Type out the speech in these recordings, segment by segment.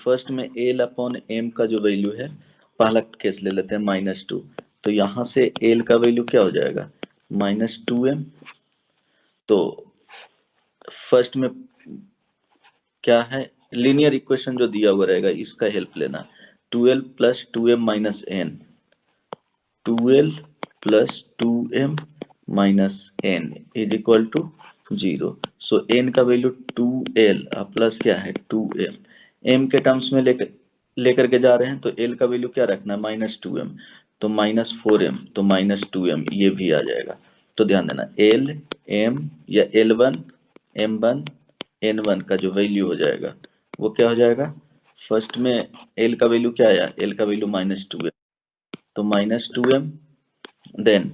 First में L upon M का जो वैल्यू है, पहला केस ले लेते हैं -2, तो यहाँ से एल का वैल्यू क्या हो जाएगा -2m। तो फर्स्ट में क्या है, लीनियर इक्वेशन जो दिया हुआ रहेगा इसका हेल्प लेना, 12 + 2m - n, 12 + 2m - n is equal to 0। So n का वैल्यू 2l प्लस क्या है 2m, m के टर्म्स में लेकर के जा रहे हैं, तो l का वैल्यू क्या रखना है -2m, तो -4m, तो -2m ये भी आ जाएगा। तो ध्यान देना l m या l1 m1 n1 का जो वैल्यू हो जाएगा वो क्या हो जाएगा, फर्स्ट में l का वैल्यू क्या आया, l का वैल्यू -2m, तो -2m देन,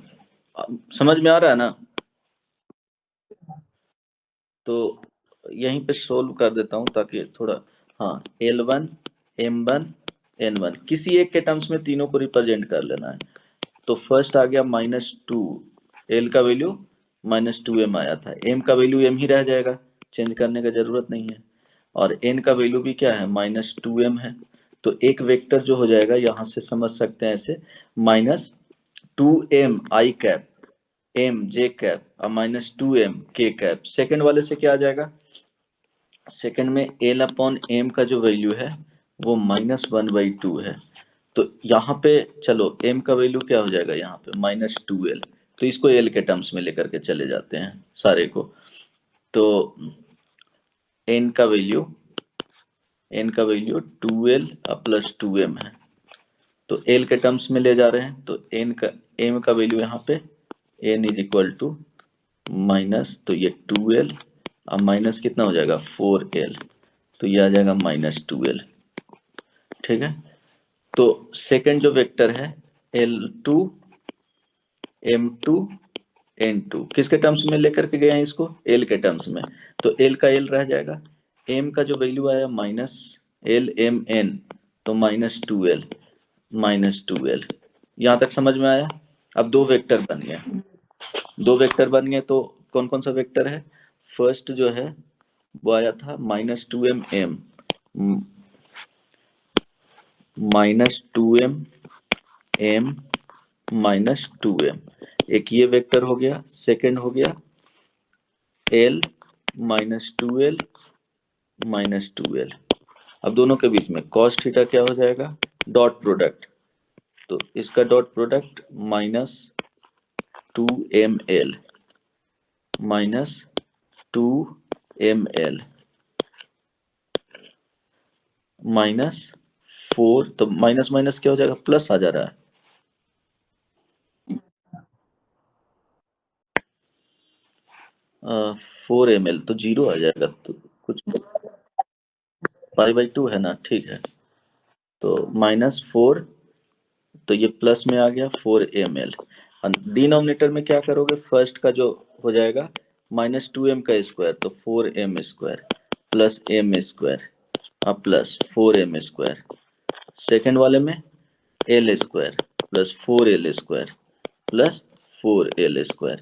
समझ में आ रहा है ना। तो यहीं पे सोल्व कर देता हूँ ताकि थोड़ा, हाँ L1 M1 N1 किसी एक के टर्म्स में तीनों को रिप्रेजेंट कर लेना है। तो फर्स्ट आ गया -2, L का वैल्यू -2m आया था, M का वैल्यू M ही रह जाएगा, चेंज करने का जरूरत नहीं है, और N का वैल्यू भी क्या है -2m है। तो एक वेक्टर जो हो जाएगा यहाँ से समझ सकते हैं ऐसे, -2m i cap m j cap और -2m k कैप। सेकंड वाले से क्या आ जाएगा, सेकंड में l अपॉन m का जो वैल्यू है वो -1/2 है। तो यहाँ पे चलो m का वैल्यू क्या हो जाएगा यहाँ पे -2l, तो इसको l के टर्म्स में लेकर के चले जाते हैं सारे को। तो n का वैल्यू 2l + 2m है, तो l के टर्म्स में ले जा रहे हैं, तो m का वैल्यू यहाँ पे n is equal to minus, तो ये 2l और माइनस कितना हो जाएगा 4l, तो ये आ जाएगा -2l। ठीक है, तो सेकंड जो वेक्टर है L2 M2 N2 किसके टर्म्स में लेकर के गए हैं इसको, L के टर्म्स में, तो L का L रह जाएगा, M का जो वैल्यू आया -LMN, तो -2l। यहाँ तक समझ में आया। अब दो वेक्टर बन गए, तो कौन कौन सा वेक्टर है, फर्स्ट जो है वो आया था -2m m -2m m -2m, एक ये वेक्टर हो गया। सेकंड हो गया l -2l -2l। अब दोनों के बीच में cos थीटा क्या हो जाएगा, डॉट प्रोडक्ट, तो इसका डॉट प्रोडक्ट -2ml -2ml -4, तो माइनस माइनस क्या हो जाएगा, प्लस आ जा रहा है, 4ml तो 0 आ जाएगा, तो कुछ π/2 है ना, ठीक है, तो -4, तो ये प्लस में आ गया 4ml। डिनोमिनेटर में क्या करोगे, फर्स्ट का जो हो जाएगा -2m का स्क्वायर, तो 4m² प्लस m² और प्लस 4m²। सेकेंड वाले में l² plus 4l² plus 4l²।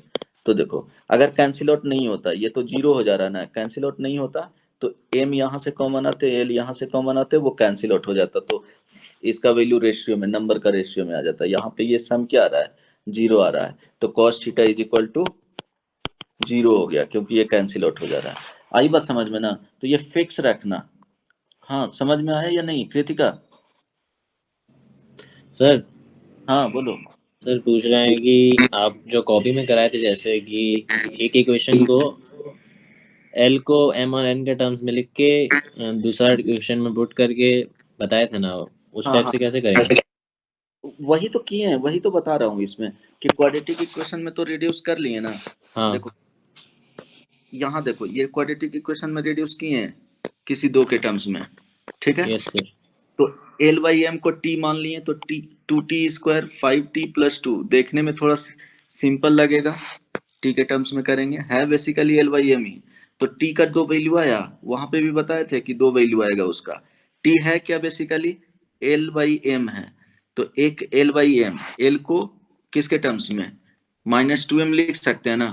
तो देखो अगर कैंसिल आउट नहीं होता, ये तो 0 हो जा रहा है ना, कैंसिल आउट नहीं होता तो m यहाँ से कॉमन आते, l यहाँ से कॉमन आते, वो कैंसिल आउट हो जाता, तो इसका वैल्यू रेशियो में, नंबर का रेशियो में आ जाता है। यहाँ पे ये सम क्या आ रहा है, 0 आ रहा है, तो cos theta is equal to 0 हो गया, क्योंकि ये कैंसिल आउट हो जा रहा है। आई बात समझ में ना, तो ये फिक्स रखना। हाँ समझ में आया या नहीं कृतिका। सर हाँ बोलो। सर पूछ रहे हैं कि आप जो कॉपी में कराए थे, जैसे कि एक इक्वेशन को एल को एम और एन के टर्म्स में लिख के दूसरा इक्वेशन में पुट करके बताए थे ना, उस हाँ टाइप हाँ, से कैसे करेंगे? वही तो किए हैं, वही तो बता रहा हूँ इसमें कि क्वाड्रेटिक इक्वेशन में तो रिड्यूस कर लिए ना। हाँ देखो यहाँ देखो, ये क्वाड्रेटिक इक्वेशन में रिड्यूस किए हैं किसी दो के टर्म्स में, ठीक है। Yes sir. तो L/m को t मान लिए, तो t 2t² 5t + 2, देखने में थोड़ा सिंपल लगेगा, t के टर्म्स में करेंगे, है बेसिकली L/m ही। तो t का दो वैल्यू आया, वहां पे भी बताए थे कि दो वैल्यू आएगा उसका। t है क्या बेसिकली, L/m है, तो एक L/m, L को किसके टर्म्स में -2m लिख सकते हैं ना,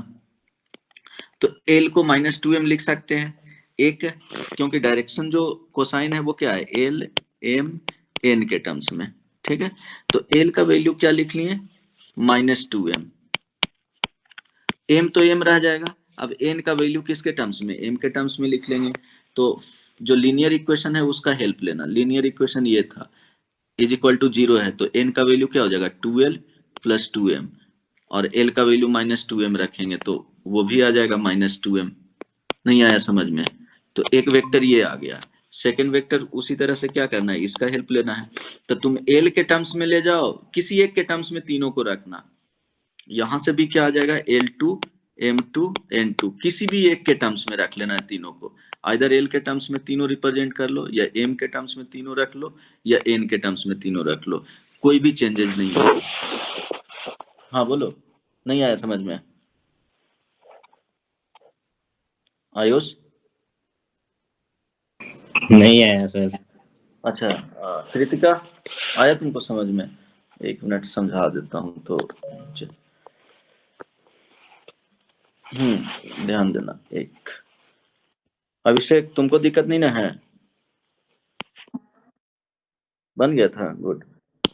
तो L को -2m लिख सकते हैं, एक है, क्योंकि डायरेक्शन जो कोसाइन है वो क्या है, एल एम एन के टर्म्स में, ठीक है। तो एल का वैल्यू क्या लिख लिए, -2m, एम तो एम रह जाएगा। अब एन का वैल्यू किसके टर्म्स में, एम के टर्म्स में लिख लेंगे। तो जो लीनियर इक्वेशन है उसका हेल्प लेना, लीनियर इक्वेशन ये था, इज इक्वल टू 0 है, तो एन का वैल्यू क्या हो जाएगा, 2l प्लस 2m, और एल का वैल्यू -2m रखेंगे तो वो भी आ जाएगा -2m। नहीं आया समझ में, तो एक वेक्टर ये आ गया। सेकंड वेक्टर उसी तरह से क्या करना है, इसका हेल्प लेना है। तो तुम एल के टर्म्स में ले जाओ, किसी एक के टर्म्स में तीनों को रखना, यहां से भी क्या आ जाएगा, L2 M2 N2, किसी भी एक के टर्म्स में रख लेना है तीनों को। आइदर एल के टर्म्स में तीनों रिप्रेजेंट कर लो, या एम के टर्म्स में तीनों रख लो, या एन के टर्म्स में तीनों रख लो, कोई भी चेंजेस नहीं है। हाँ बोलो, नहीं आया समझ में, आयुष? नहीं आया सर। अच्छा, कृतिका, आया तुमको समझ में? एक मिनट समझा देता हूँ तो। ध्यान देना। एक, अभिषेक तुमको दिक्कत नहीं ना है? बन गया था, गुड।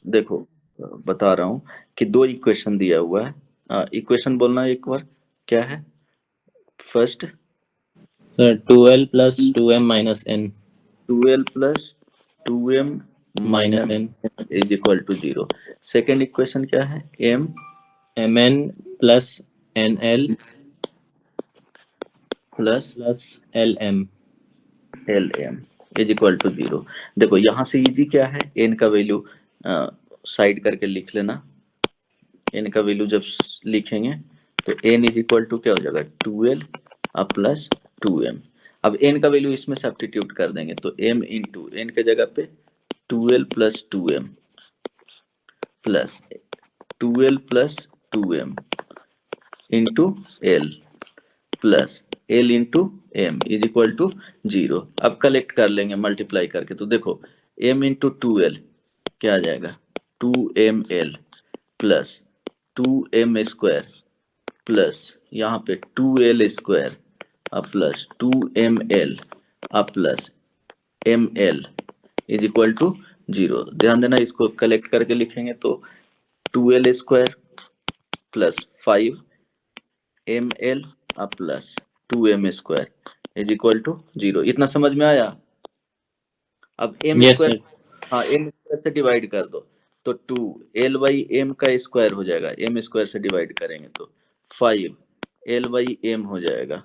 देखो, बता रहा हूँ कि दो इक्वेशन दिया हुआ है, इक्वेशन बोलना एक बार, क्या है first, sir 2l plus 2m minus n 2l plus 2m minus minus n is equal to 0। Second equation क्या है, m mn plus nl plus plus lm। L M is equal to 0। देखो यहाँ से इजी क्या है, N का value side करके लिख लेना, एन का वैल्यू जब लिखेंगे तो एन इज इक्वल टू क्या हो जाएगा, 2l प्लस 2m। अब एन का वैल्यू इसमें सब्स्टिट्यूट कर देंगे, तो m इंटू एन के जगह पे 2l plus 2m plus 2l plus 2m into L plus L into M is equal to 0। अब कलेक्ट कर लेंगे मल्टीप्लाई करके, तो देखो m इंटू 2l क्या आ जाएगा, 2ml plus 2m square plus यहाँ पे 2l square plus 2ml plus ml is equal to 0। ध्यान देना, इसको कलेक्ट करके लिखेंगे तो 2l square plus 5ml plus 2m square is equal to 0। इतना समझ में आया? अब m यस स्क्वायर, सर। हाँ m स्क्वायर से डिवाइड कर दो तो 2l बाई एम का स्क्वायर हो जाएगा, m स्क्वायर से डिवाइड करेंगे तो 5l बाई एम हो जाएगा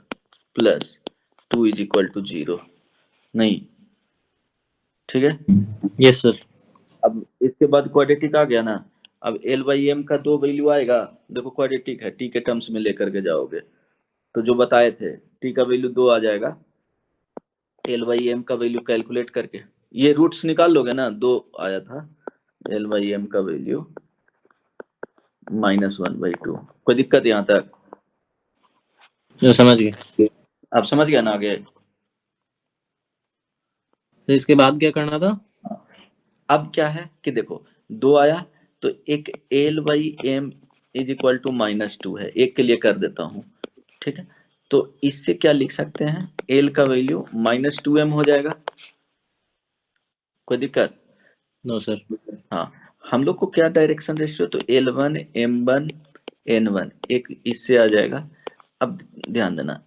प्लस 2 इज इक्वल टू 0। नहीं, ठीक है। Yes sir. अब इसके बाद क्वाड्रेटिक आ गया ना, अब l बाई एम का दो वैल्यू आएगा, देखो क्वाड्रेटिक है, t के टर्म्स में लेकर के जाओगे तो जो बताए थे t का वैल्यू 2 आ जाएगा, l बाई एम का वैल्यू कैलकुलेट करके ये रूट्स निकाल लोगे ना, 2 आया था, l बाई एम का वैल्यू -1/2। कोई दिक्कत यहाँ तक? जो समझ गए। आप समझ गया ना आगे? तो इसके बाद क्या करना था? अब क्या है कि देखो 2 आया तो एक l by M is equal to -2 है, एक के लिए कर देता हूँ, ठीक है। तो इससे क्या लिख सकते हैं, l का वैल्यू -2m हो जाएगा, कोई दिक्कत? No sir. हाँ, हम लोग को क्या डायरेक्शन रेशियो, तो L1 M1 N1 एक इससे आ जाएगा। अब ध्यान देना,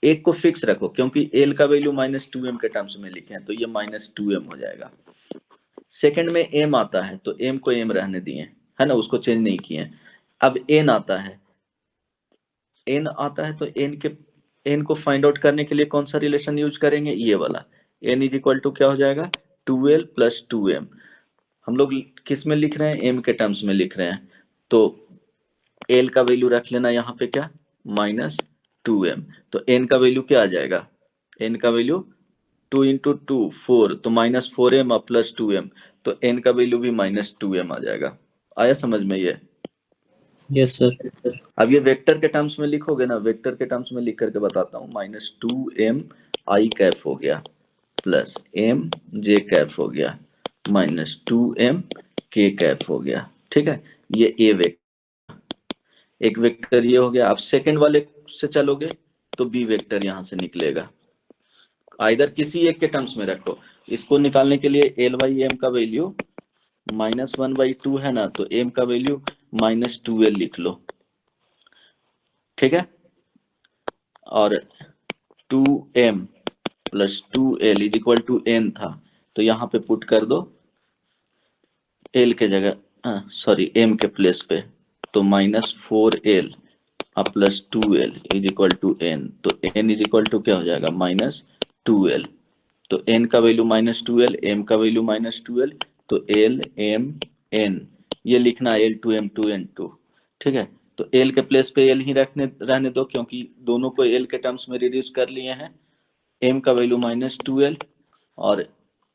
एक को फिक्स रखो क्योंकि L का वैल्यू -2m के टर्म्स में लिखे हैं तो ये -2m हो जाएगा। सेकंड में m आता है तो m को m रहने दिए, है ना, उसको चेंज नहीं किए। अब n आता है, n आता है तो n को फाइंड आउट करने के लिए कौन सा रिलेशन यूज करेंगे, ये वाला, n इज इक्वल टू क्या हो जाएगा, 2l प्लस 2m। हम लोग किस में लिख रहे हैं, m के टर्म्स में लिख रहे हैं, तो l का वैल्यू रख लेना यहाँ पे क्या, -2m। तो n का वैल्यू क्या आ जाएगा, n का वैल्यू 2 इंटू 2 4, तो -4m प्लस 2m, तो n का वैल्यू भी -2m आ जाएगा। आया समझ में ये? Yes sir. अब ये वेक्टर के टर्म्स में लिखोगे ना, वेक्टर के टर्म्स में लिख करके बताता हूँ, -2m आई कैप हो गया प्लस m j कैप हो गया -2m k कैप हो गया, ठीक है। ये ए वेक्टर, एक वेक्टर ये हो गया। अब सेकंड वाले से चलोगे तो बी वेक्टर यहाँ से निकलेगा, आइदर किसी एक के टर्म्स में रखो। इसको निकालने के लिए एल बाई एम का वैल्यू -1/2 है ना, तो एम का वैल्यू -2l लिख लो, ठीक है। और 2m plus 2l is equal to n था, तो यहाँ पे पुट कर दो l के जगह, सॉरी m के प्लेस पे, तो -4l plus 2l is equal to n, तो n इज इक्वल टू क्या हो जाएगा -2l। तो n का वैल्यू -2l, m का वैल्यू -2l, तो l m n ये लिखना l2m2n2, ठीक है। तो l के प्लेस पे l ही रहने दो, क्योंकि दोनों को l के टर्म्स में रिड्यूस कर लिए हैं। m का वैल्यू -2l और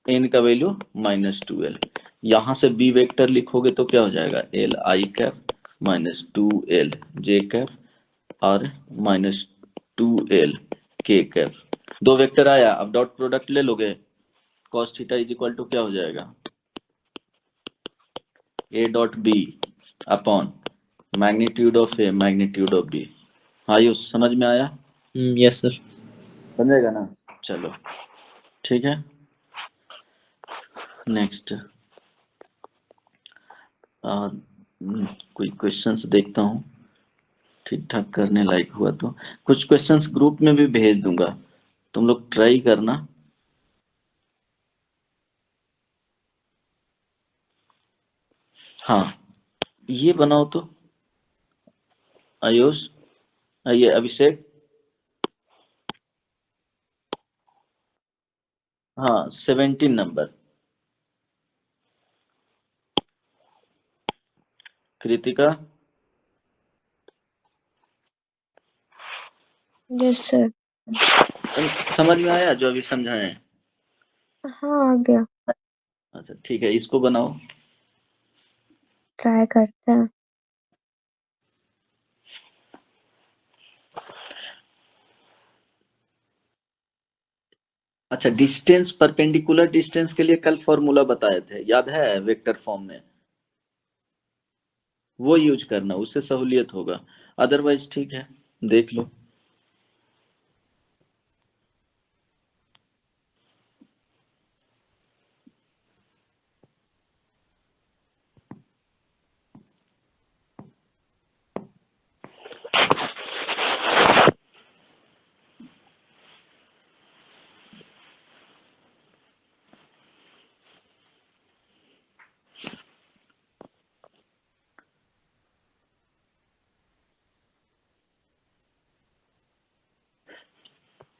n का वैल्यू -2l। यहाँ से b वेक्टर लिखोगे तो क्या हो जाएगा l I cap -2l j cap और -2l k कैप। दो वेक्टर आया, अब डॉट प्रोडक्ट ले लोगे, cos theta is equal to क्या हो जाएगा a dot b upon magnitude of a magnitude of b। Ayush समझ में आया? Yes sir. समझेगा ना? चलो ठीक है। नेक्स्ट कोई क्वेश्चंस देखता हूँ, ठीक ठाक करने लायक हुआ तो कुछ क्वेश्चंस ग्रुप में भी भेज दूंगा, तुम लोग ट्राई करना। हाँ ये बनाओ तो आयुष, ये अभिषेक, हाँ 17 नंबर, कृतिका, यस सर। समझ में आया जो अभी समझाए? हाँ आ गया, अच्छा ठीक है, इसको बनाओ। ट्राई करते हैं। अच्छा डिस्टेंस, परपेंडिकुलर डिस्टेंस के लिए कल फॉर्मूला बताए थे, याद है वेक्टर फॉर्म में, वो यूज करना, उससे सहूलियत होगा। अदरवाइज ठीक है, देख लो।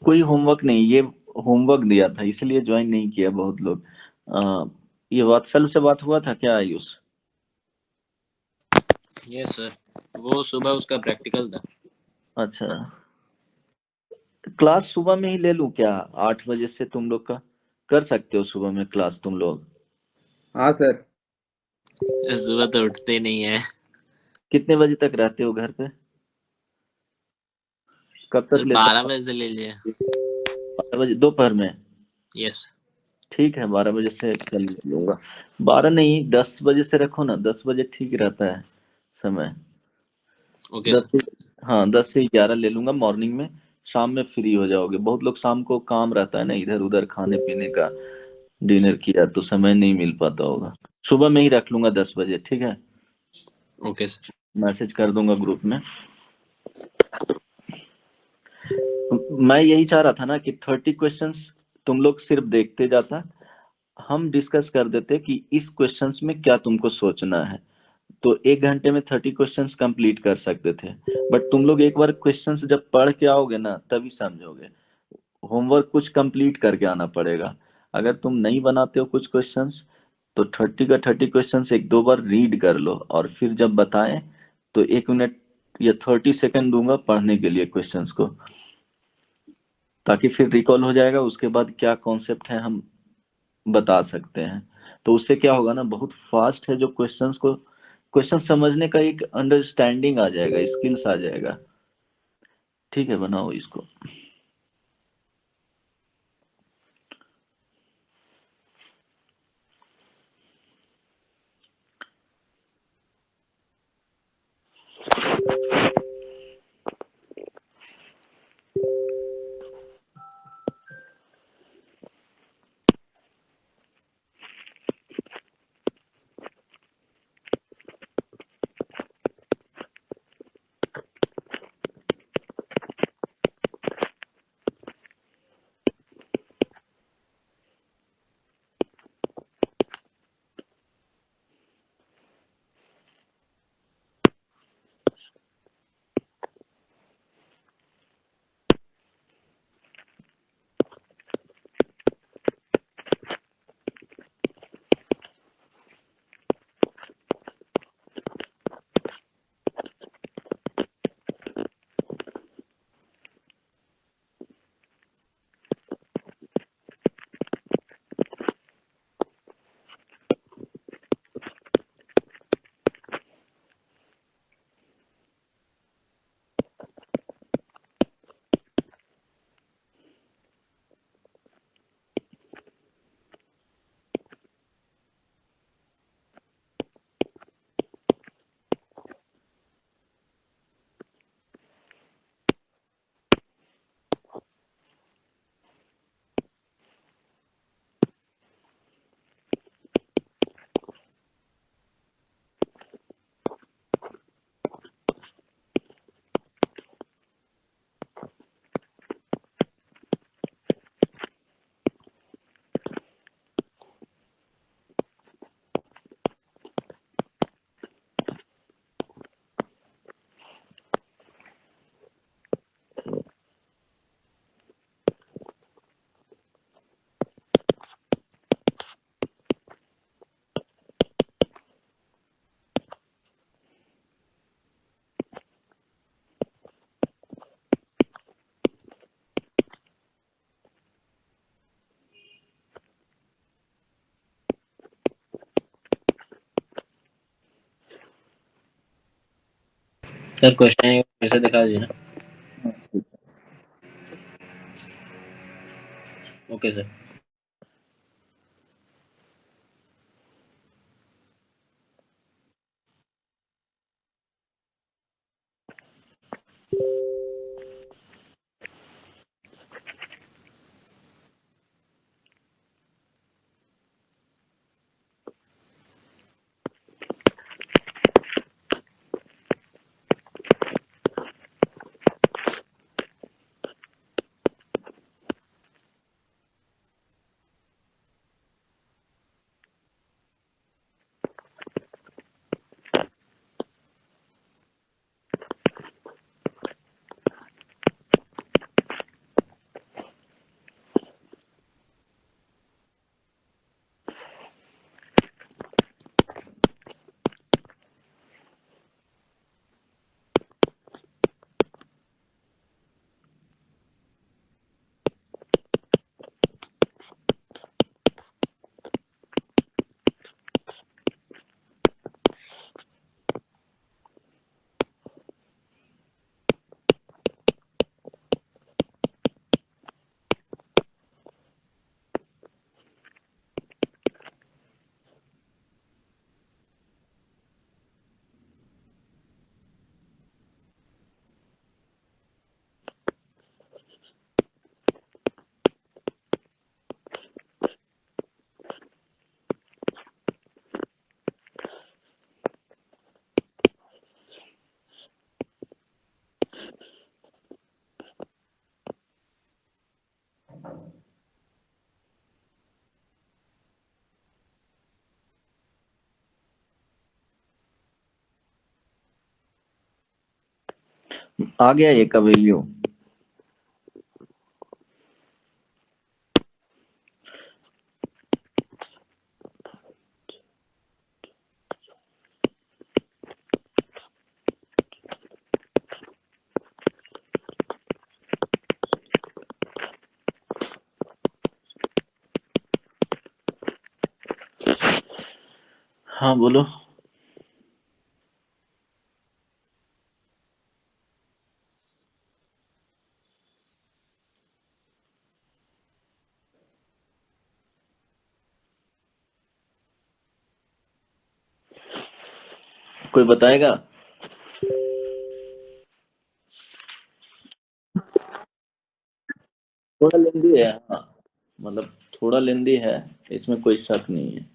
कोई होमवर्क नहीं, ये होमवर्क दिया था इसलिए ज्वाइन नहीं किया बहुत लोग। ये वत्सल से बात हुआ था क्या आयुष? यस सर, वो सुबह उसका प्रैक्टिकल था। अच्छा, क्लास सुबह में ही ले लूं क्या? 8 बजे से तुम लोग का कर सकते हो सुबह में क्लास तुम लोग? हाँ सर। सुबह तो उठते नहीं है कितने बजे तक रहते हो घर पे? कब तक सर, लेते 12 हो? बजे से ले लिए। 12 बजे दोपहर में? यस। ठीक है 12 बजे से कर लूंगा। 12 नहीं 10 बजे से रखो ना, 10 बजे ठीक रहता है समय। ओके दस सर। से हाँ 10 से 11 ले लूंगा मॉर्निंग में, शाम में फ्री हो जाओगे। बहुत लोग शाम को काम रहता है ना इधर उधर खाने पीने का, डिनर किया तो समय नहीं मिल पाता होगा। सुबह में ही रख लूंगा 10 बजे, ठीक है। Okay sir. मैसेज कर दूंगा ग्रुप में। मैं यही चाह रहा था ना कि 30 क्वेश्चंस तुम लोग सिर्फ देखते जाता, हम डिस्कस कर देते कि इस क्वेश्चंस में क्या तुमको सोचना है, तो 1 घंटे में 30 क्वेश्चंस कंप्लीट कर सकते थे। बट तुम लोग एक बार क्वेश्चंस जब पढ़ के आओगे ना तभी समझोगे। होमवर्क कुछ कंप्लीट करके आना पड़ेगा। अगर तुम नहीं बनाते हो कुछ क्वेश्चंस, तो 30 का 30 क्वेश्चंस एक दो बार रीड कर लो, और फिर जब बताएं तो 1 मिनट या 30 सेकंड दूंगा पढ़ने के लिए क्वेश्चंस को, ताकि फिर रिकॉल हो जाएगा, उसके बाद क्या कॉन्सेप्ट है हम बता सकते हैं। तो उससे क्या होगा ना, बहुत फास्ट है जो क्वेश्चंस को, क्वेश्चन समझने का एक अंडरस्टैंडिंग आ जाएगा, स्किल्स आ जाएगा। ठीक है बनाओ इसको। सर क्वेश्चन फिर से दिखा दीजिए ना। हाँ, ठीक है। Okay sir. आ गया ए का वैल्यू। हाँ बोलो। कोई बताएगा? थोड़ा लेंदी है, हाँ, मतलब थोड़ा लेंदी है, इसमें कोई शक नहीं है।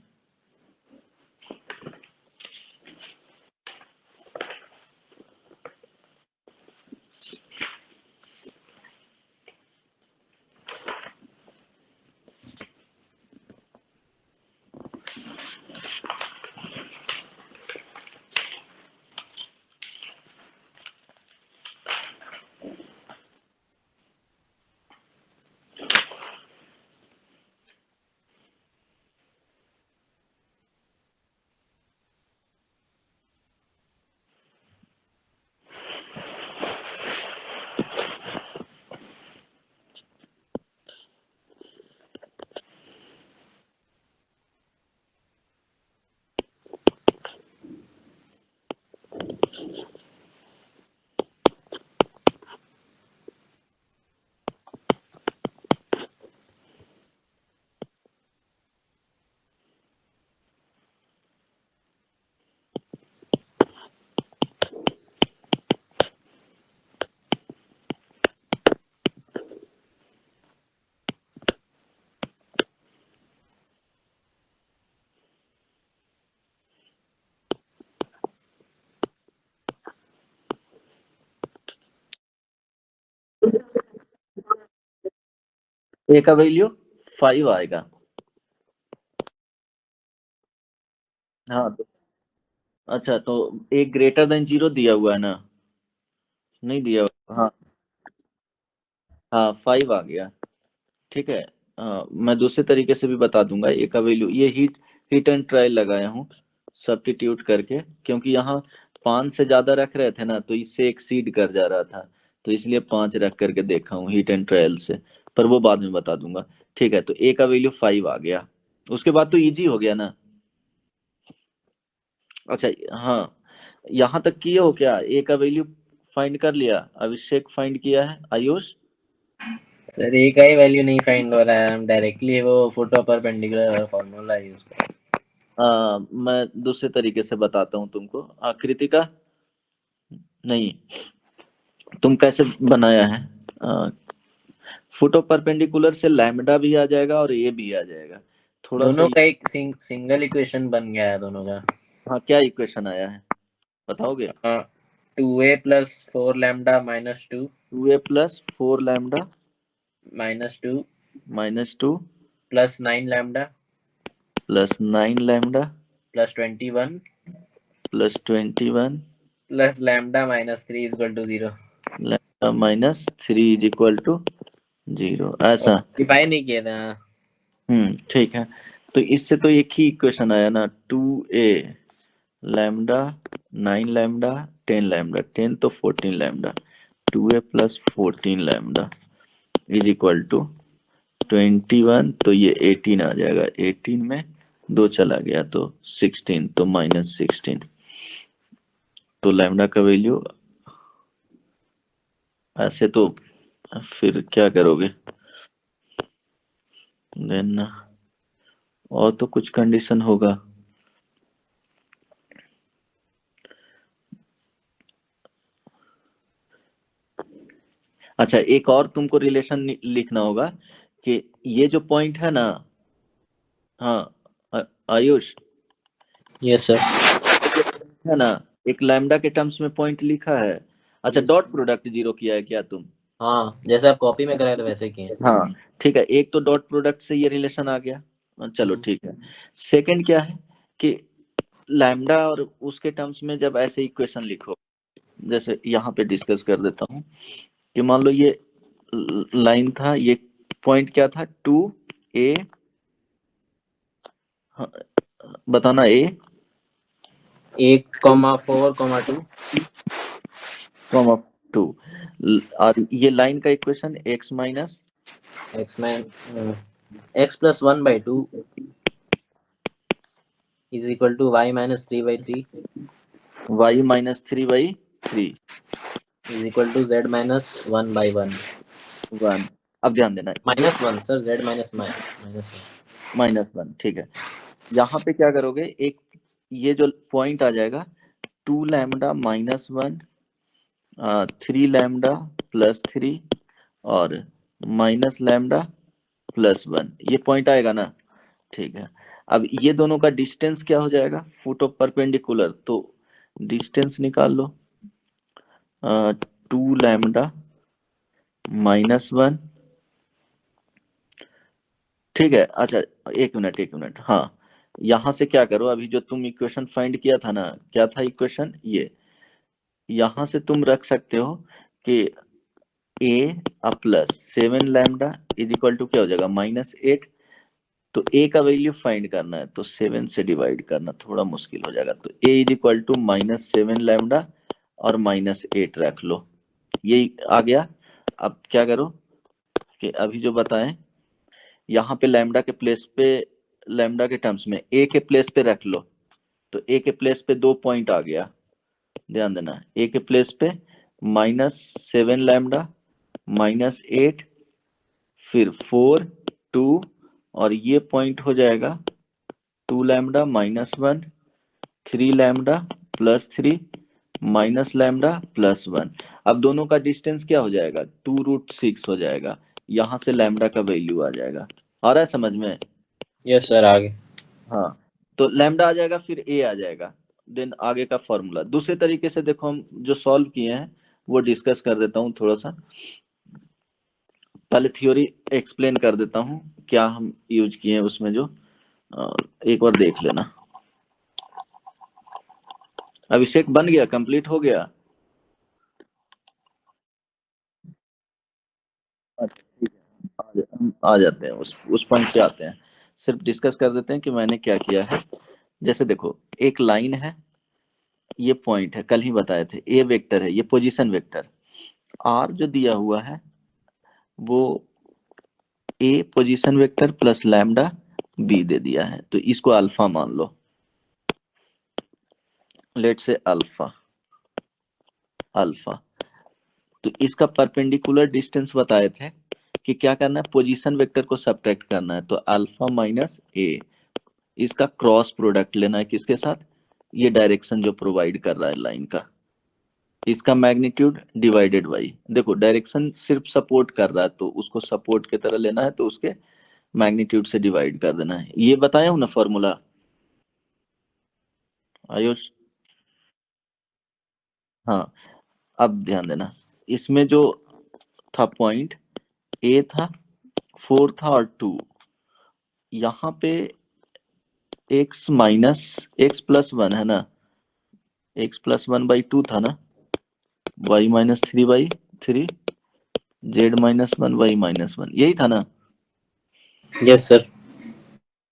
ए का वैल्यू 5 आएगा। हाँ तो अच्छा, तो ए ग्रेटर देन 0 दिया हुआ है ना? नहीं दिया हुआ, हाँ। हाँ 5 आ गया। ठीक है। मैं दूसरे तरीके से भी बता दूंगा ए का वैल्यू। ये हीट हीट एंड ट्रायल लगाया हूँ सब्स्टिट्यूट करके, क्योंकि यहाँ 5 से ज्यादा रख रहे थे ना, तो इससे एक्सीड कर जा रहा था, तो इसलिए 5 रख करके देखा हूँ हीट एंड ट्रायल से, पर वो बाद में बता दूंगा। ठीक है, तो ए का वैल्यू 5 आ गया। उसके बाद तो इजी हो गया ना। अच्छा हाँ, यहाँ तक किए हो क्या? ए का वैल्यू फाइंड कर लिया, अभिषेक फाइंड किया है, आयुष? सर एक ही वैल्यू नहीं फाइंड हो रहा है, हम डायरेक्टली वो फोटो परपेंडिकुलर फॉर्मूला यूज कर। मैं दूसरे तरीके से बताता हूँ तुमको। कृतिका, नहीं, तुम कैसे बनाया है? फुट ऑफ परपेंडिकुलर से लैम्डा भी आ जाएगा और ए भी आ जाएगा। थोड़ा सा दोनों का एक सिंगल इक्वेशन बन गया है दोनों का। हाँ, क्या इक्वेशन आया है बताओगे? 2a plus 4 lambda minus 2 2a plus 4 lambda minus 2 -2 plus 9 lambda plus 9 lambda plus 21 plus 21 plus lambda minus 3 equal to 0। Lambda -3 is equal to 0, ऐसा। डिफाइन नहीं किया था। ठीक है। तो इससे तो एक ही इक्वेशन आया ना, 2a लैम्डा 9 लैम्डा 10 लैम्डा 10 तो 14 lambda 2a plus 14 lambda is equal to 21, तो ये 18 आ जाएगा। 18 में 2 चला गया तो 16, तो -16। तो लैम्डा का वैल्यू ऐसे तो फिर क्या करोगे? देन और तो कुछ कंडीशन होगा। अच्छा, एक और तुमको रिलेशन लिखना होगा कि ये जो पॉइंट है ना, हाँ आयुष, यस सर। है ना, एक लैम्डा के टर्म्स में पॉइंट लिखा है। अच्छा, डॉट प्रोडक्ट जीरो किया है क्या तुम? हाँ, जैसे आप कॉपी में कराए थे वैसे किए। हाँ ठीक है, एक तो डॉट प्रोडक्ट से ये रिलेशन आ गया, चलो ठीक है। सेकंड क्या है कि लैम्डा और उसके टर्म्स में जब ऐसे इक्वेशन लिखो, जैसे यहाँ पे डिस्कस कर देता हूँ कि मान लो ये लाइन था, ये पॉइंट क्या था, 2a, बताना, a 1,4,2 कॉमा 2, और ये लाइन का equation x minus x plus 1/2 is equal to y minus 3/3 y -3/3 is equal to z minus 1/1 1। अब ध्यान देना, -1 सर, z माइनस -1, ठीक है। यहाँ पे क्या करोगे, एक ये जो पॉइंट आ जाएगा 2 लैम्डा -1 3 लैम्डा +3 और माइनस लैम्डा +1, ये पॉइंट आएगा ना, ठीक है। अब ये दोनों का डिस्टेंस क्या हो जाएगा, फुट ऑफ परपेंडिकुलर, तो डिस्टेंस निकाल लो, 2 लैम्डा -1, ठीक है। अच्छा, एक मिनट, हाँ, यहाँ से क्या करो, अभी जो तुम इक्वेशन फाइंड किया था ना, क्या था इक्वेशन, ये यहाँ से तुम रख सकते हो कि a plus 7 lambda is equal to क्या हो जाएगा, -8। तो a का वैल्यू फाइंड करना है तो 7 से डिवाइड करना थोड़ा मुश्किल हो जाएगा, तो a is equal to -7 lambda और -8 रख लो, ये आ गया। अब क्या करो कि अभी जो बताएं, यहाँ पे लैम्डा के प्लेस पे, लैम्डा के टर्म्स में a के प्लेस पे रख लो, तो a के प्लेस पे 2 पॉइंट आ गया, ध्यान देना, a के प्लेस पे -7 लैम्डा -8, फिर 4 2, और ये पॉइंट हो जाएगा 2 लैम्डा -1 3 लैम्डा +3 माइनस लैम्डा +1। अब दोनों का डिस्टेंस क्या हो जाएगा, 2√6 हो जाएगा, यहाँ से लैम्डा का वैल्यू आ जाएगा। आ रहा है समझ में? यस सर, आगे। हाँ, तो लैम्डा आ जाएगा, फिर ए आ जाएगा, देन आगे का फॉर्मूला दूसरे तरीके से देखो, हम जो सॉल्व किए हैं वो डिस्कस कर देता हूँ थोड़ा सा। पहले थ्योरी एक्सप्लेन कर देता हूँ क्या हम यूज किए हैं उसमें, जो एक बार देख लेना। अभिषेक बन गया, कंप्लीट हो गया? अच्छा ठीक है, हम आ जाते हैं उस पॉइंट पे आते हैं। सिर्फ डिस्कस कर देते हैं कि मैंने क्या किया है। जैसे देखो, एक लाइन है, ये पॉइंट है, कल ही बताए थे, ए वेक्टर है, ये पोजीशन वेक्टर, आर जो दिया हुआ है वो A position vector plus lambda B दे दिया है, तो इसको अल्फा मान लो। Let say alpha, alpha. तो इसका परपेंडिकुलर डिस्टेंस बताए थे कि क्या करना है, पोजीशन वेक्टर को सब्ट्रैक्ट करना है। तो अल्फा माइनस ए, इसका क्रॉस प्रोडक्ट लेना है किसके साथ, ये डायरेक्शन जो प्रोवाइड कर रहा है लाइन का, इसका मैग्नीट्यूड डिवाइडेड बाई, देखो डायरेक्शन सिर्फ सपोर्ट कर रहा है तो उसको सपोर्ट की तरह लेना है, तो उसके मैग्नीट्यूड से डिवाइड कर देना है। ये बताया हूं ना फॉर्मूला आयुष? हाँ, अब ध्यान देना, इसमें जो था पॉइंट ए था, 4 था और 2, यहाँ पे x माइनस एक्स प्लस 1 है ना, x प्लस 1/2 था ना, y minus 3/3, z minus 1 y minus 1, यही था ना? Yes sir.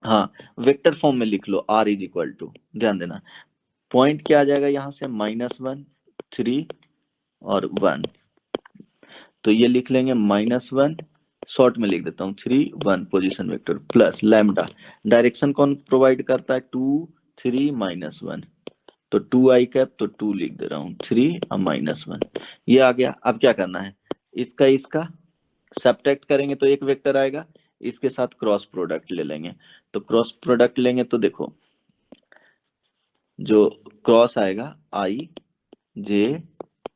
हाँ, वेक्टर फॉर्म में लिख लो r इज इक्वल टू, ध्यान देना पॉइंट क्या आ जाएगा यहाँ से, -1 3 और 1, तो ये लिख लेंगे -1, शॉर्ट में लिख देता हूँ 3 1 position vector, plus lambda, direction कौन प्रोवाइड करता है, 2 3 -1, तो 2 कैप, तो 2 लिख दे रहा हूँ, 3 और -1, ये आ गया। अब क्या करना है, इसका सब्ट्रैक्ट करेंगे तो एक वेक्टर आएगा, इसके साथ क्रॉस प्रोडक्ट ले लेंगे, तो क्रॉस प्रोडक्ट लेंगे तो देखो जो क्रॉस आएगा आई जे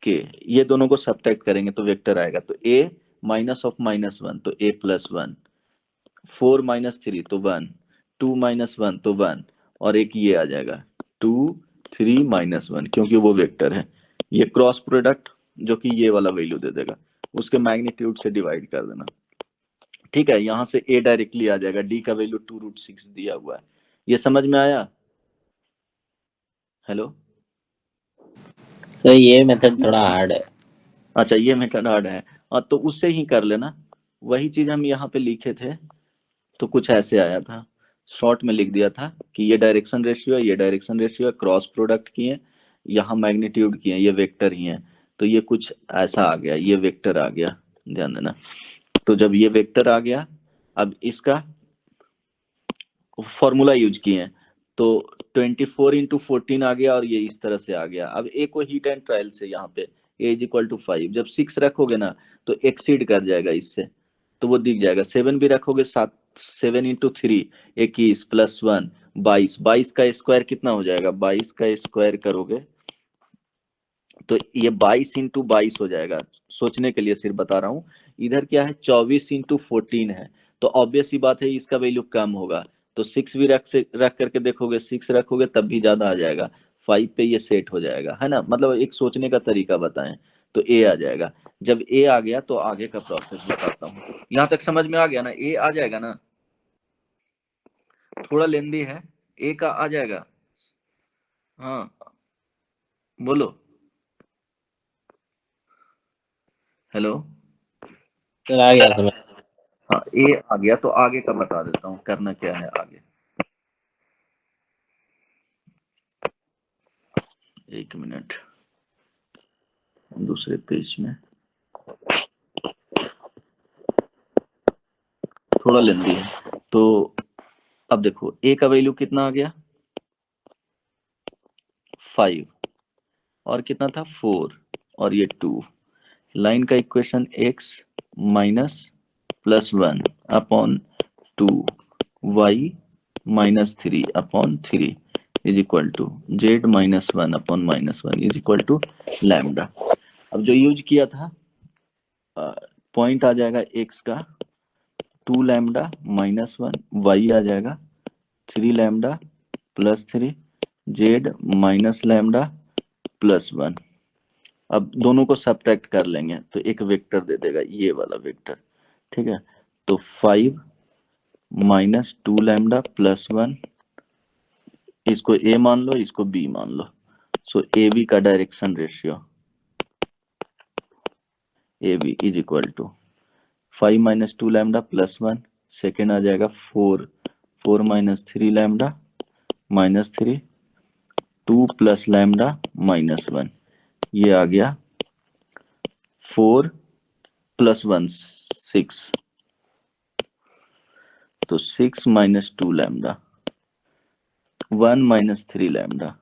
के, ये दोनों को सब्ट्रैक्ट करेंगे तो वेक्टर आएगा, तो a माइनस ऑफ -1 तो a प्लस 1, 4 माइनस 3 तो 1, 2 माइनस 1 तो 1, और एक ये आ जाएगा 2 3 -1, क्योंकि वो वेक्टर है। ये क्रॉस प्रोडक्ट जो कि ये वाला वैल्यू दे देगा, उसके मैग्नीट्यूड से डिवाइड कर देना, ठीक है। यहाँ से a डायरेक्टली आ जाएगा, d का वैल्यू 2√6 दिया हुआ है। ये समझ में आया? हेलो सर ये मेथड थोड़ा हार्ड है। अच्छा, ये मेथड हार्ड है, और तो उससे ही कर लेना, वही चीज हम यहाँ पे लिखे थे, तो कुछ ऐसे आया था, शॉर्ट में लिख दिया था कि ये डायरेक्शन रेशियो है, ये डायरेक्शन रेशियो है, क्रॉस प्रोडक्ट किए, यहाँ मैग्नीट्यूड किए, ये वेक्टर ही है, तो ये कुछ ऐसा आ गया, ये वेक्टर आ गया, ध्यान देना। तो जब ये वेक्टर आ गया, अब इसका फॉर्मूला यूज किए, तो 24 इंटू 14 आ गया, और ये इस तरह से आ गया। अब ए को हीट एंड ट्रायल से यहाँ पे ए इज इक्वल टू 5, जब 6 रखोगे ना तो एक्सीड कर जाएगा इससे, तो वो दिख जाएगा। 7 भी रखोगे, 7 इंटू 3 21 प्लस 1 22, 22 का स्क्वायर कितना हो जाएगा, 22 का स्क्वायर करोगे तो ये 22 इंटू 22 हो जाएगा। सोचने के लिए सिर्फ बता रहा हूँ, इधर क्या है 24 इंटू 14 है, तो ऑब्वियस ही बात है इसका वैल्यू कम होगा, तो 6 भी रख करके देखोगे, 6 रखोगे तब भी ज्यादा आ जाएगा, 5 पे ये सेट हो जाएगा, है ना। मतलब एक सोचने का तरीका बताएं, तो ए आ जाएगा। जब ए आ गया तो आगे का प्रोसेस बताता हूँ, यहाँ तक समझ में आ गया ना, ए आ जाएगा ना, थोड़ा लेंदी है, ए का आ जाएगा। हाँ बोलो, हेलो। सर आ गया समझ। हाँ, ए आ गया, तो आगे का बता देता हूँ करना क्या है आगे, एक मिनट, दूसरे पेज में थोड़ा लेंदी है। तो अब देखो ए का वैल्यू कितना आ गया, 5, और कितना था 4, और ये 2, लाइन का equation x minus plus 1 upon 2 y minus 3 upon 3 is equal to z minus 1 upon minus 1 is equal to lambda. अब जो यूज किया था, पॉइंट आ जाएगा x का 2 लैम्डा माइनस 1, y आ जाएगा 3 lambda plus 3, z minus lambda plus 1। अब दोनों को सब्ट्रैक्ट कर लेंगे तो एक वेक्टर दे देगा, ये वाला वेक्टर, ठीक है। तो 5 माइनस 2 लैम्डा प्लस 1, इसको ए मान लो, इसको बी मान लो, सो ए बी का direction ratio A B is equal to 5 minus 2 lambda plus 1, second आ जाएगा 4, 4 minus 3 lambda minus 3, 2 plus lambda minus 1, ये आ गया 4 प्लस 1 6, तो 6 minus 2 lambda 1 minus 3 lambda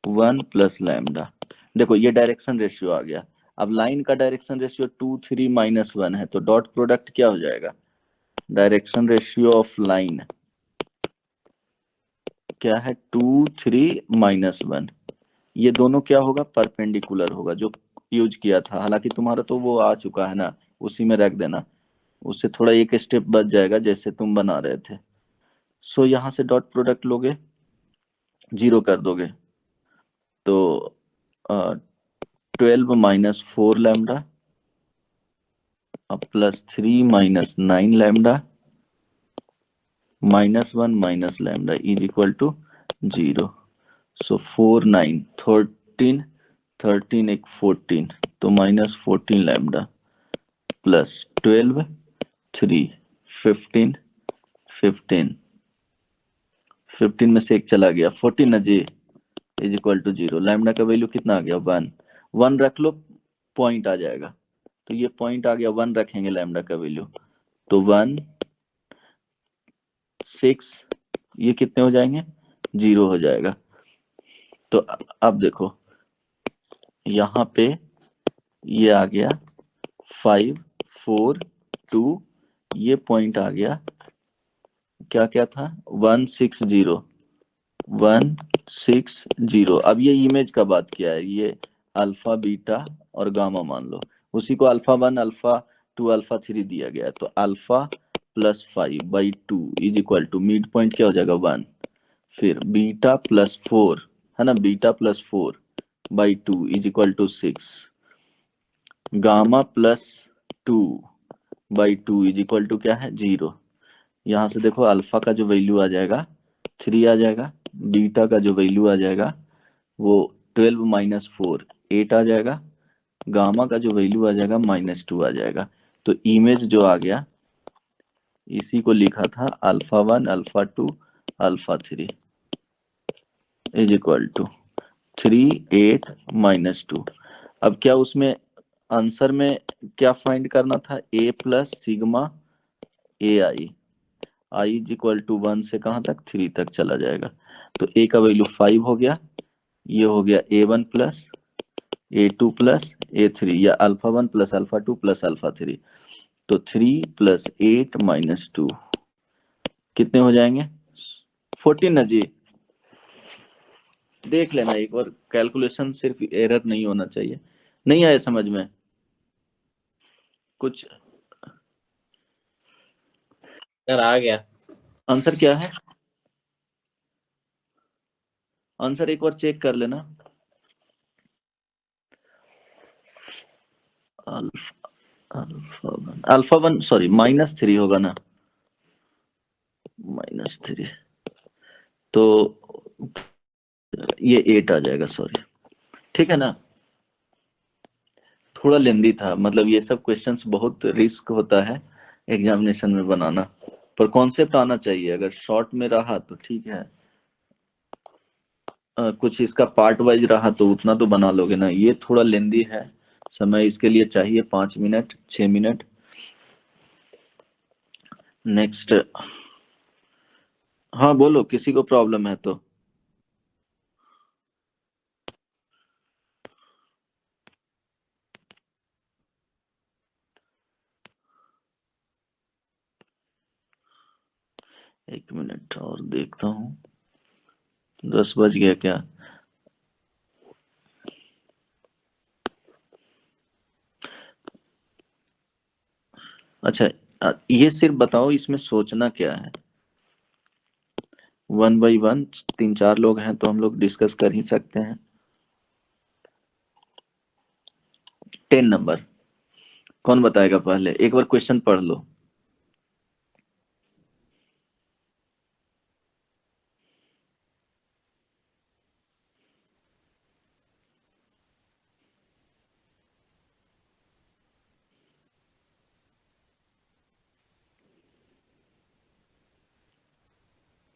1 plus lambda. देखो ये डायरेक्शन रेशियो आ गया। अब लाइन का डायरेक्शन रेशियो 2 3 माइनस 1 है, तो डॉट प्रोडक्ट क्या हो जाएगा? डायरेक्शन रेशियो ऑफ लाइन क्या है? 2 3 माइनस 1। ये दोनों क्या होगा? परपेंडिकुलर होगा, जो यूज किया था। हालांकि तुम्हारा तो वो आ चुका है ना, उसी में रख देना, उससे थोड़ा एक स्टेप बच जाएगा जैसे तुम बना रहे थे। सो यहाँ से डॉट प्रोडक्ट लोगे, 0 कर दोगे, तो 12 minus 4 lambda plus 3 minus 9 lambda minus 1 minus lambda is equal to 0। So 4 9 13 13 एक 14, तो माइनस 14 लैम्डा प्लस 12 3 15 15 15 में से एक चला गया, 14 ना जी, इज इक्वल टू 0। लैम्डा का वैल्यू कितना आ गया? 1। 1 रख लो, पॉइंट आ जाएगा, तो ये पॉइंट आ गया, 1 रखेंगे लैम्डा का वैल्यू, तो 1 6, ये कितने हो जाएंगे? 0 हो जाएगा। तो अब देखो यहाँ पे ये आ गया 5 4 2, ये पॉइंट आ गया, क्या क्या था? 160 160। अब ये इमेज का बात किया है, ये अल्फा बीटा और गामा मान लो, उसी को अल्फा 1 अल्फा 2 अल्फा 3 दिया गया है, तो alpha plus 5/2 is equal to mid point क्या हो जाएगा? 1। फिर बीटा प्लस 4 है ना, beta plus 4/2 is equal to 6। Gamma plus 2/2 is equal to क्या है? 0। यहाँ से देखो अल्फा का जो वैल्यू आ जाएगा 3 आ जाएगा, बीटा का जो वैल्यू आ जाएगा वो 12 माइनस 4 8 आ जाएगा, गामा का जो वैल्यू आ जाएगा -2 आ जाएगा। तो इमेज जो आ गया, इसी को लिखा था alpha 1 alpha 2 alpha 3 is equal to 3 8 -2। अब क्या उसमें आंसर में क्या फाइंड करना था? A plus sigma A I is equal to 1 से कहाँ तक? 3 तक चला जाएगा। तो ए का वैल्यू 5 हो गया, ये हो गया A1 plus A2 plus A3, या alpha 1 plus alpha 2 plus alpha 3, तो 3 प्लस 8 माइनस 2 कितने हो जाएंगे? 14 ना जी। देख लेना एक बार, कैलकुलेशन सिर्फ एरर नहीं होना चाहिए। नहीं आया समझ में कुछ? सर आ गया। आंसर क्या है? आंसर एक बार चेक कर लेना। अल्फा वन सॉरी -3 होगा ना, -3, तो ये 8 आ जाएगा, सॉरी। ठीक है ना, थोड़ा लेंदी था, मतलब ये सब क्वेश्चंस बहुत रिस्क होता है एग्जामिनेशन में बनाना, पर कॉन्सेप्ट आना चाहिए। अगर शॉर्ट में रहा तो ठीक है, कुछ इसका पार्ट वाइज रहा तो उतना तो बना लोगे ना। ये थोड़ा लेंदी है, समय इसके लिए चाहिए 5 मिनट 6 मिनट। नेक्स्ट, हाँ बोलो, किसी को प्रॉब्लम है तो। एक मिनट और देखता हूँ, 10 बज गया क्या? अच्छा, ये सिर्फ बताओ इसमें सोचना क्या है। 1 बाई 1, 3 4 लोग हैं तो हम लोग डिस्कस कर ही सकते हैं। 10 नंबर कौन बताएगा? पहले एक बार क्वेश्चन पढ़ लो।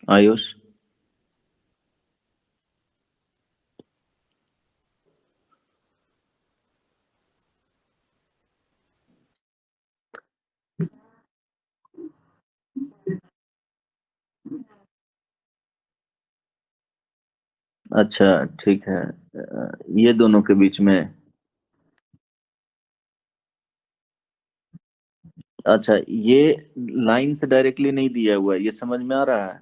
आयुष, अच्छा ठीक है, ये दोनों के बीच में। अच्छा, ये लाइन से डायरेक्टली नहीं दिया हुआ है, ये समझ में आ रहा है?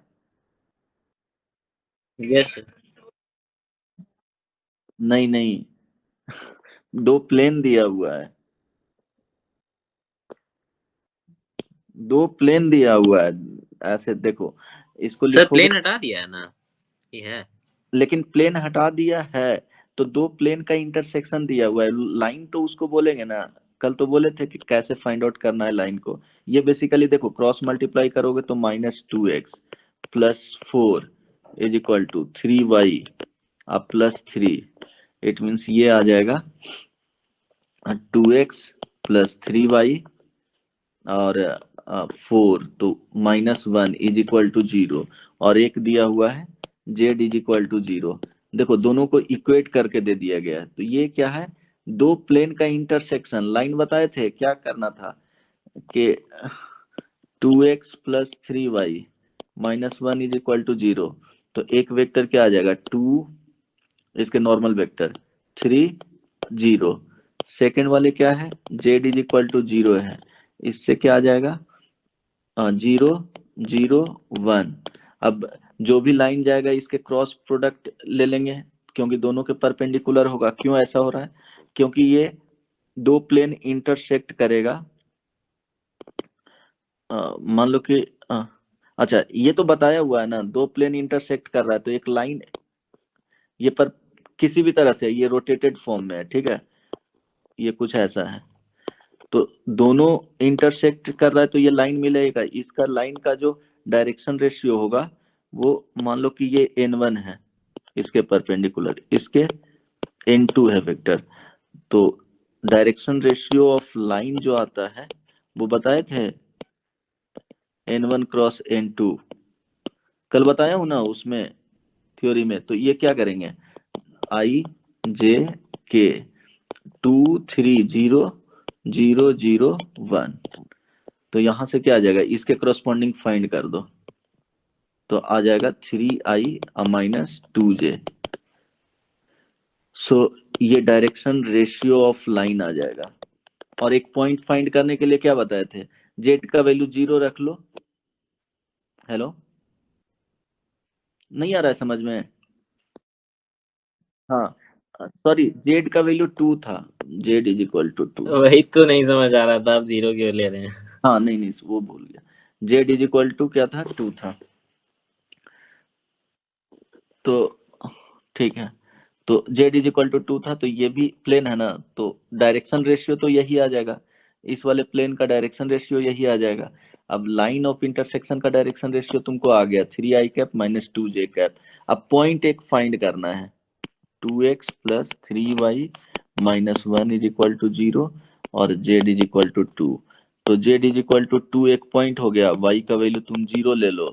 Yes sir. नहीं नहीं, दो प्लेन दिया हुआ है, दो प्लेन दिया हुआ है। ऐसे देखो, इसको सर लिखोगे, प्लेन हटा दिया है ना, ये है। लेकिन प्लेन हटा दिया है तो दो प्लेन का इंटरसेक्शन दिया हुआ है, लाइन तो उसको बोलेंगे ना। कल तो बोले थे कि कैसे फाइंड आउट करना है लाइन को। ये बेसिकली देखो, क्रॉस मल्टीप्लाई करोगे तो -2x plus 4 is equal to 3y अब प्लस 3। इट मीन्स ये आ जाएगा 2x प्लस 3y और 4, तो -1 इज इक्वल टू 0। और एक दिया हुआ है z इज इक्वल टू 0। देखो, दोनों को इक्वेट करके दे दिया गया है, तो ये क्या है, दो प्लेन का इंटरसेक्शन। लाइन बताए थे क्या करना था कि 2x plus 3y -1 is equal to 0। तो एक वेक्टर क्या आ जाएगा, 2, इसके नॉर्मल वेक्टर 3 0। सेकेंड वाले क्या है, z इज इक्वल टू 0 है, इससे क्या आ जाएगा 0 0 1। अब जो भी लाइन जाएगा इसके क्रॉस प्रोडक्ट ले लेंगे, क्योंकि दोनों के परपेंडिकुलर होगा। क्यों ऐसा हो रहा है, क्योंकि ये दो प्लेन इंटरसेक्ट करेगा। मान लो कि अच्छा, ये तो बताया हुआ है ना, दो प्लेन इंटरसेक्ट कर रहा है तो एक लाइन, ये पर किसी भी तरह से ये रोटेटेड फॉर्म में है, ठीक है, ये कुछ ऐसा है, तो दोनों इंटरसेक्ट कर रहा है तो ये लाइन मिलेगा। इसका लाइन का जो डायरेक्शन रेशियो होगा वो, मान लो कि ये n1 है इसके परपेंडिकुलर, इसके n2 है वेक्टर, तो डायरेक्शन रेशियो ऑफ लाइन जो आता है वो बताए थे n1 क्रॉस n2, कल बताया हूं ना उसमें थ्योरी में। तो ये क्या करेंगे, i j k 2 3 0 0 0 1, तो यहां से क्या आ जाएगा, इसके करस्पॉन्डिंग फाइंड कर दो, तो आ जाएगा 3i -2j। सो ये डायरेक्शन रेशियो ऑफ लाइन आ जाएगा। और एक पॉइंट फाइंड करने के लिए क्या बताए थे, जेड का वैल्यू 0 रख लो। हेलो, नहीं आ रहा है समझ में? हाँ, सॉरी, जेड का वैल्यू 2 था, जेड इज इक्वल टू 2। वही तो नहीं समझ आ रहा था, आप जीरो क्यों ले रहे हैं। हाँ नहीं नहीं, वो भूल गया, जेड इज इक्वल टू क्या था, 2 था। तो ठीक है, तो z इज इक्वल टू 2 था, तो ये भी प्लेन है ना, तो डायरेक्शन रेशियो तो यही आ जाएगा, इस वाले प्लेन का डायरेक्शन रेशियो यही आ जाएगा। अब लाइन ऑफ इंटरसेक्शन का डायरेक्शन रेशियो तुमको आ गया 3i कैप -2j कैप। अब पॉइंट एक फाइंड करना है, 2x plus 3y -1 is equal to 0 और z इज इक्वल टू 2। तो z इज इक्वल टू 2 एक पॉइंट हो गया, y का वैल्यू तुम 0 ले लो,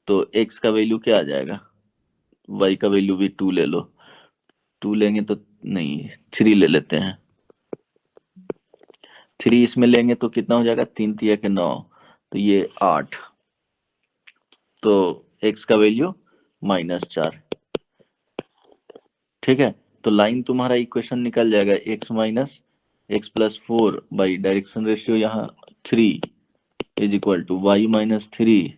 तो x का वैल्यू क्या आ जाएगा, y का वैल्यू भी 2 ले लो। 2 लेंगे तो नहीं, 3 ले लेते हैं, 3 इसमें लेंगे तो कितना हो जाएगा, 3 तिया के 9, तो ये 8, तो x का वैल्यू -4। ठीक है, तो लाइन तुम्हारा इक्वेशन निकल जाएगा x plus 4 by direction ratio यहाँ 3 is equal to y -3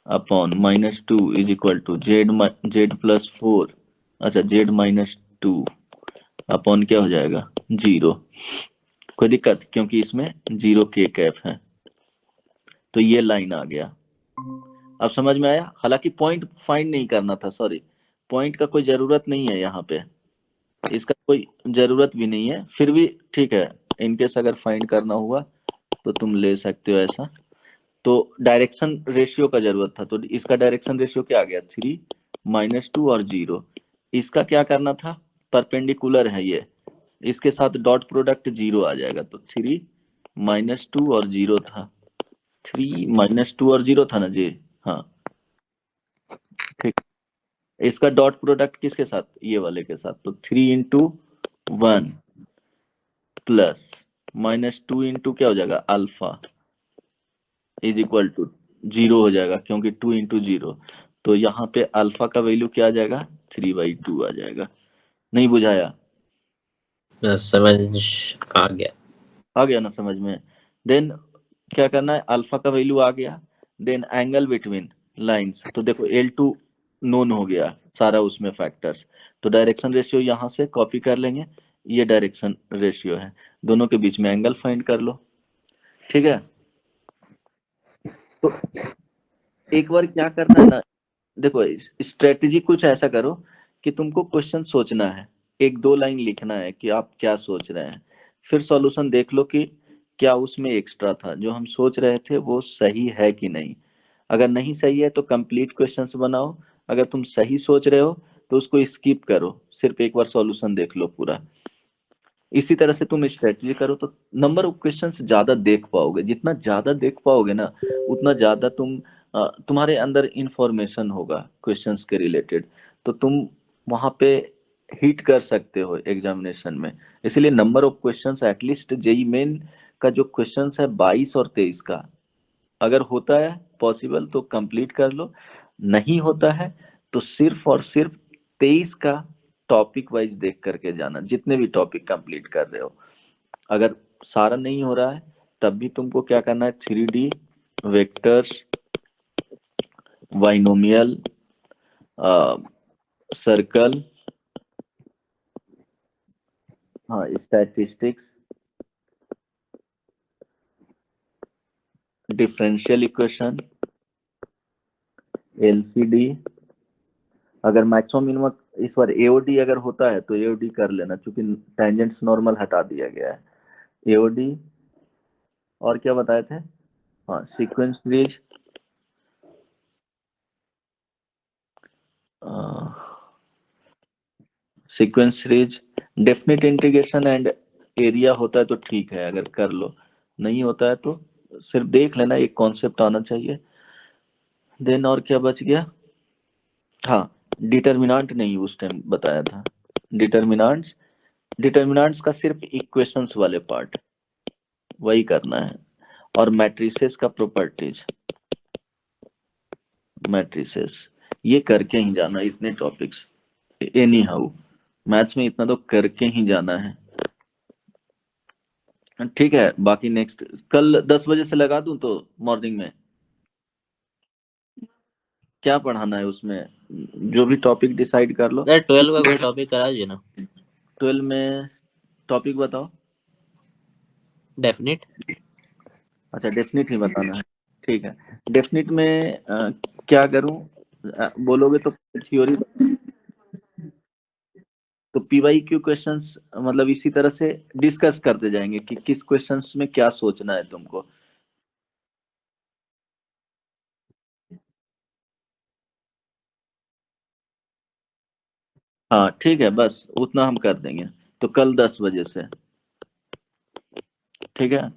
upon -2 is equal to z plus 4, अच्छा z-2 अपॉन क्या हो जाएगा 0। कोई दिक्कत, क्योंकि इसमें 0 के कैप है, तो ये लाइन आ गया। अब समझ में आया, हालांकि पॉइंट फाइंड नहीं करना था, सॉरी, पॉइंट का कोई जरूरत नहीं है यहाँ पे, इसका कोई जरूरत भी नहीं है, फिर भी ठीक है, इनकेस अगर फाइंड करना हुआ तो तुम ले सकते हो ऐसा। तो डायरेक्शन रेशियो का जरूरत था, तो इसका डायरेक्शन रेशियो क्या आ गया, 3 -2 और 0। इसका क्या करना था, परपेंडिकुलर है ये, इसके साथ डॉट प्रोडक्ट 0 आ जाएगा, तो 3 -2 और 0 था, 3 -2 और 0 था ना जी। हाँ ठीक, इसका डॉट प्रोडक्ट किसके साथ, ये वाले के साथ, तो 3 इंटू 1 प्लस -2 इंटू क्या हो जाएगा अल्फा इज इक्वल टू 0 हो जाएगा, क्योंकि 2 इंटू 0, तो यहाँ पे अल्फा का वैल्यू क्या आ जाएगा 3/2 आ जाएगा। नहीं बुझाया? समझ आ गया। आ गया ना समझ में? देन क्या करना है, अल्फा का वैल्यू आ गया, देन एंगल बिटवीन लाइंस, तो देखो L2 नोन हो गया सारा उसमें फैक्टर्स, तो डायरेक्शन रेशियो यहाँ से कॉपी कर लेंगे, ये डायरेक्शन रेशियो है, दोनों के बीच में एंगल फाइंड कर लो। ठीक है, तो एक बार क्या करना है ना, देखो स्ट्रेटजी कुछ ऐसा करो कि तुमको क्वेश्चन सोचना है, 1-2 लाइन लिखना है कि आप क्या सोच रहे हैं, फिर सॉल्यूशन देख लो कि क्या उसमें एक्स्ट्रा था, जो हम सोच रहे थे वो सही है कि नहीं। अगर नहीं सही है तो कंप्लीट क्वेश्चंस बनाओ, अगर तुम सही सोच रहे हो तो उसको स्किप करो, सिर्फ एक बार सॉल्यूशन देख लो पूरा। इसी तरह से तुम स्ट्रेटजी करो तो नंबर ऑफ क्वेश्चंस ज्यादा देख पाओगे, जितना ज्यादा देख पाओगे ना उतना ज्यादा तुम्हारे अंदर इंफॉर्मेशन होगा क्वेश्चंस के रिलेटेड, तो तुम वहां पे हिट कर सकते हो एग्जामिनेशन में। इसलिए number of questions at least JEE Main का जो क्वेश्चंस है 22 और 23 का, अगर होता है पॉसिबल तो कंप्लीट कर लो, नहीं होता है तो सिर्फ और सिर्फ 23 का टॉपिक वाइज देख करके जाना, जितने भी टॉपिक कंप्लीट कर रहे हो। अगर सारा नहीं हो रहा है तब भी तुमको क्या करना है, 3D वेक्टर्स, बाइनोमियल, सर्कल, हाँ स्टैटिस्टिक्स, डिफरेंशियल इक्वेशन, LCD, अगर मैक्सिमम मिनिमम इस बार AOD अगर होता है तो AOD कर लेना, क्योंकि टेंजेंट्स नॉर्मल हटा दिया गया है। AOD और क्या बताए थे, हाँ sequence series, sequence series, definite integration and area होता है तो ठीक है अगर कर लो, नहीं होता है तो सिर्फ देख लेना, एक कॉन्सेप्ट आना चाहिए। देन और क्या बच गया, हाँ डिटर्मिनेंट नहीं उस टाइम बताया था, डिटर्मिनेंट्स, डिटर्मिनेंट्स का सिर्फ इक्वेशंस वाले पार्ट वही करना है, और मैट्रिसेस का प्रॉपर्टीज, मैट्रिसेस ये करके ही जाना, इतने टॉपिक्स एनी हाउ मैथ्स में इतना तो करके ही जाना है। ठीक है, बाकी नेक्स्ट कल 10 बजे से लगा दूं तो मॉर्निंग में क्या पढ़ाना है उसमें, जो भी टॉपिक डिसाइड कर लो। सर 12 का कोई टॉपिक करा दीजिए ना। 12 में टॉपिक बताओ। डेफिनेट। अच्छा डेफिनेट ही बताना है, ठीक है। डेफिनेट में क्या करूं, बोलोगे तो थ्योरी, तो PYQ क्वेश्चंस मतलब इसी तरह से डिस्कस करते जाएंगे कि किस क्वेश्चंस में क्या सोचना है तुमको। हाँ ठीक है, बस उतना हम कर देंगे, तो कल 10 बजे से, ठीक है,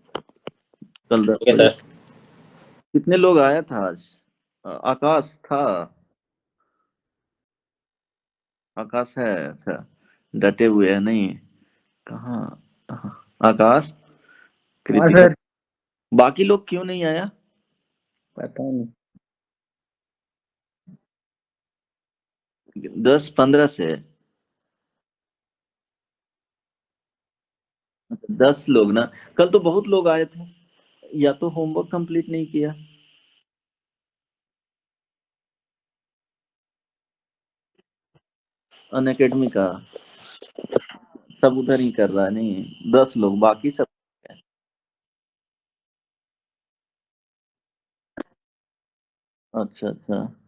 कल 10 ओके बजे। सर। कितने लोग आया था आज? आकाश था, आकाश है, अच्छा डटे हुए है नहीं, कहाँ, आकाश, हाँ कृतिका, सर। बाकी लोग क्यों नहीं आया? पता नहीं। 10-15 से 10 लोग ना, कल तो बहुत लोग आए थे, या तो होमवर्क कंप्लीट नहीं किया। अन अकेडमी का सब उधर ही कर रहा है, नहीं 10 लोग, बाकी सब अच्छा अच्छा।